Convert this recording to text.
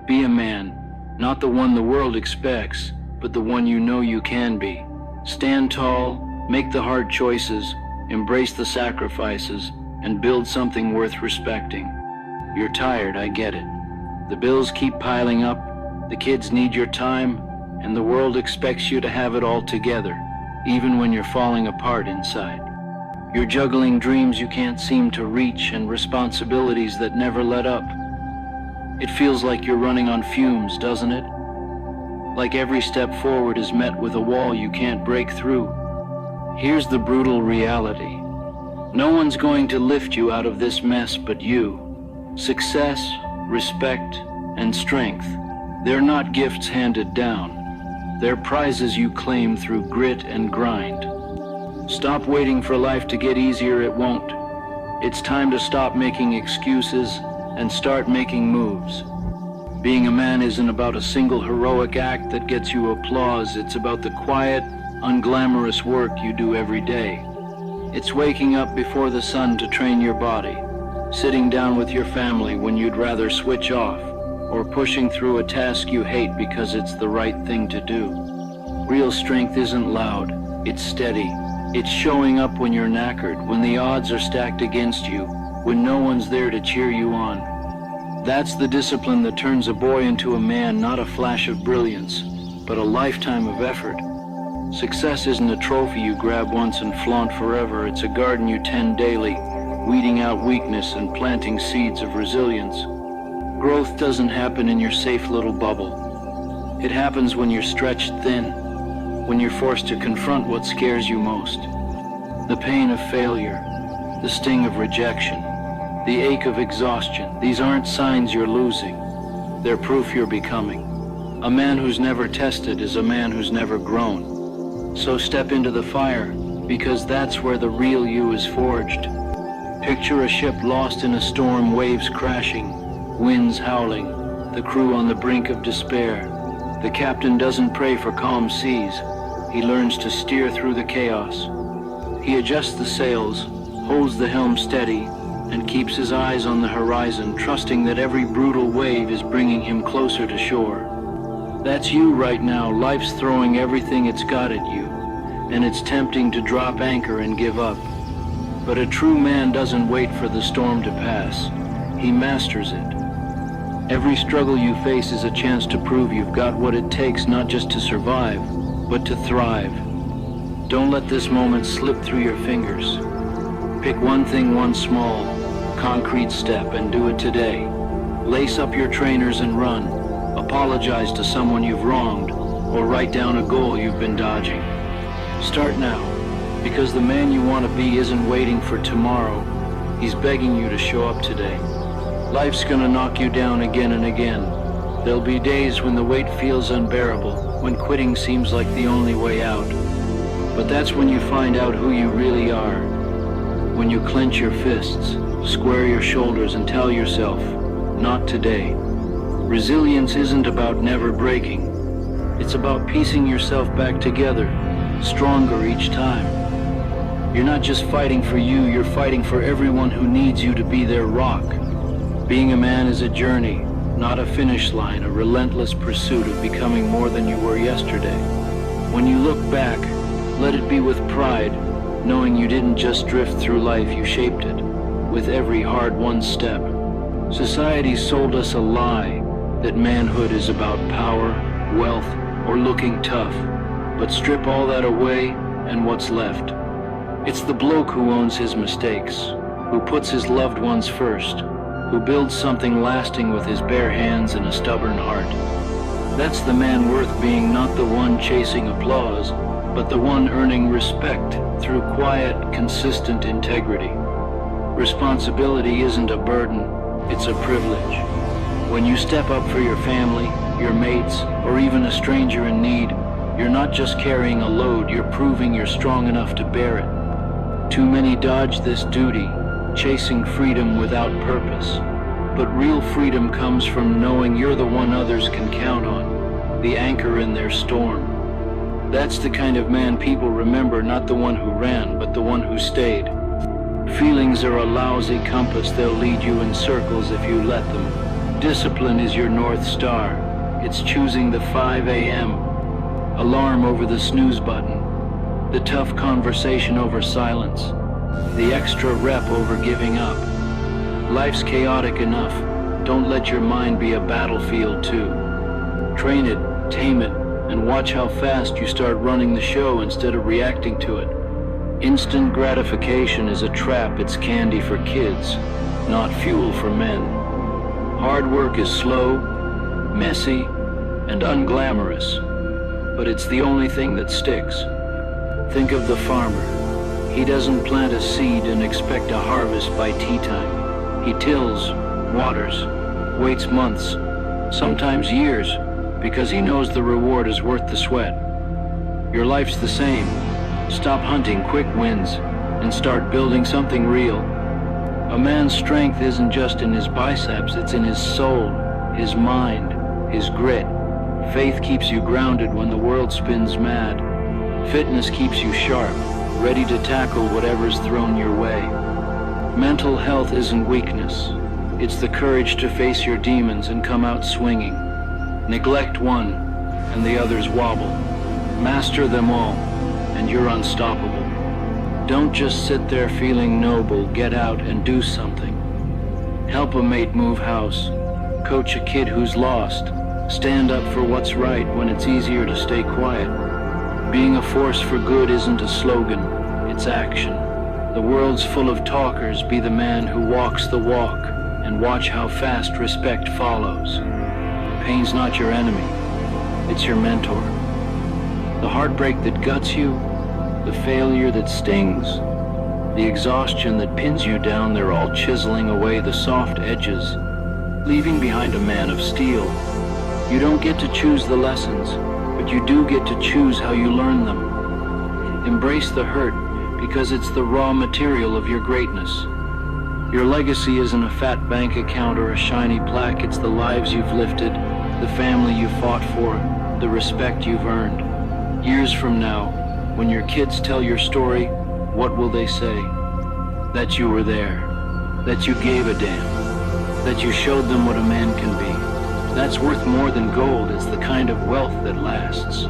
Be a man, not the one the world expects, but the one you know you can be. Stand tall, make the hard choices, embrace the sacrifices, and build something worth respecting. You're tired, I get it. The bills keep piling up, the kids need your time, and the world expects you to have it all together, even when you're falling apart inside. You're juggling dreams you can't seem to reach and responsibilities that never let up. It feels like you're running on fumes, doesn't it? Like every step forward is met with a wall you can't break through. Here's the brutal reality. No one's going to lift you out of this mess but you. Success, respect, and strength, they're not gifts handed down. They're prizes you claim through grit and grind. Stop waiting for life to get easier, it won't. It's time to stop making excuses and start making moves. Being a man isn't about a single heroic act that gets you applause. It's about the quiet, unglamorous work you do every day. It's waking up before the sun to train your body, sitting down with your family when you'd rather switch off, or pushing through a task you hate because it's the right thing to do. Real strength isn't loud, it's steady. It's showing up when you're knackered, when the odds are stacked against you, when no one's there to cheer you on. That's the discipline that turns a boy into a man, not a flash of brilliance, but a lifetime of effort. Success isn't a trophy you grab once and flaunt forever. It's a garden you tend daily, weeding out weakness and planting seeds of resilience. Growth doesn't happen in your safe little bubble. It happens when you're stretched thin, when you're forced to confront what scares you most. The pain of failure, the sting of rejection, the ache of exhaustion. These aren't signs you're losing. They're proof you're becoming. A man who's never tested is a man who's never grown. So step into the fire, because that's where the real you is forged. Picture a ship lost in a storm, waves crashing, winds howling, the crew on the brink of despair. The captain doesn't pray for calm seas. He learns to steer through the chaos. He adjusts the sails, holds the helm steady, and keeps his eyes on the horizon, trusting that every brutal wave is bringing him closer to shore. That's you right now. Life's throwing everything it's got at you, and it's tempting to drop anchor and give up. But a true man doesn't wait for the storm to pass. He masters it. Every struggle you face is a chance to prove you've got what it takes, not just to survive, but to thrive. Don't let this moment slip through your fingers. Pick one thing, one small, concrete step, and do it today. Lace up your trainers and run. Apologize to someone you've wronged, or write down a goal you've been dodging. Start now, because the man you want to be isn't waiting for tomorrow. He's begging you to show up today. Life's gonna knock you down again and again. There'll be days when the weight feels unbearable, when quitting seems like the only way out. But that's when you find out who you really are. When you clench your fists, square your shoulders, and tell yourself, not today. Resilience isn't about never breaking. It's about piecing yourself back together, stronger each time. You're not just fighting for you, you're fighting for everyone who needs you to be their rock. Being a man is a journey, not a finish line, a relentless pursuit of becoming more than you were yesterday. When you look back, let it be with pride, knowing you didn't just drift through life, you shaped it, with every hard-won step. Society sold us a lie that manhood is about power, wealth, or looking tough. But strip all that away, and what's left? It's the bloke who owns his mistakes, who puts his loved ones first, who builds something lasting with his bare hands and a stubborn heart. That's the man worth being, not the one chasing applause, but the one earning respect through quiet, consistent integrity. Responsibility isn't a burden, it's a privilege. When you step up for your family, your mates, or even a stranger in need, you're not just carrying a load, you're proving you're strong enough to bear it. Too many dodge this duty, chasing freedom without purpose. But real freedom comes from knowing you're the one others can count on, the anchor in their storm. That's the kind of man people remember, not the one who ran, but the one who stayed. Feelings are a lousy compass, they'll lead you in circles if you let them. Discipline is your North Star. It's choosing the 5 a.m. alarm over the snooze button, the tough conversation over silence, the extra rep over giving up. Life's chaotic enough. Don't let your mind be a battlefield too. Train it, tame it, and watch how fast you start running the show instead of reacting to it. Instant gratification is a trap. It's candy for kids, not fuel for men. Hard work is slow, messy, and unglamorous, but it's the only thing that sticks. Think of the farmer. He doesn't plant a seed and expect a harvest by tea time. He tills, waters, waits months, sometimes years, because he knows the reward is worth the sweat. Your life's the same. Stop hunting quick wins and start building something real. A man's strength isn't just in his biceps, it's in his soul, his mind, his grit. Faith keeps you grounded when the world spins mad. Fitness keeps you sharp, ready to tackle whatever's thrown your way. Mental health isn't weakness. It's the courage to face your demons and come out swinging. Neglect one, and the others wobble. Master them all, and you're unstoppable. Don't just sit there feeling noble. Get out and do something. Help a mate move house. Coach a kid who's lost. Stand up for what's right when it's easier to stay quiet. Being a force for good isn't a slogan, it's action. The world's full of talkers. Be the man who walks the walk, and watch how fast respect follows. Pain's not your enemy, it's your mentor. The heartbreak that guts you, the failure that stings, the exhaustion that pins you down, they're all chiseling away the soft edges, leaving behind a man of steel. You don't get to choose the lessons, but you do get to choose how you learn them. Embrace the hurt, because it's the raw material of your greatness. Your legacy isn't a fat bank account or a shiny plaque. It's the lives you've lifted, the family you fought for, the respect you've earned. Years from now, when your kids tell your story, what will they say? That you were there, that you gave a damn, that you showed them what a man can be. That's worth more than gold. It's the kind of wealth that lasts.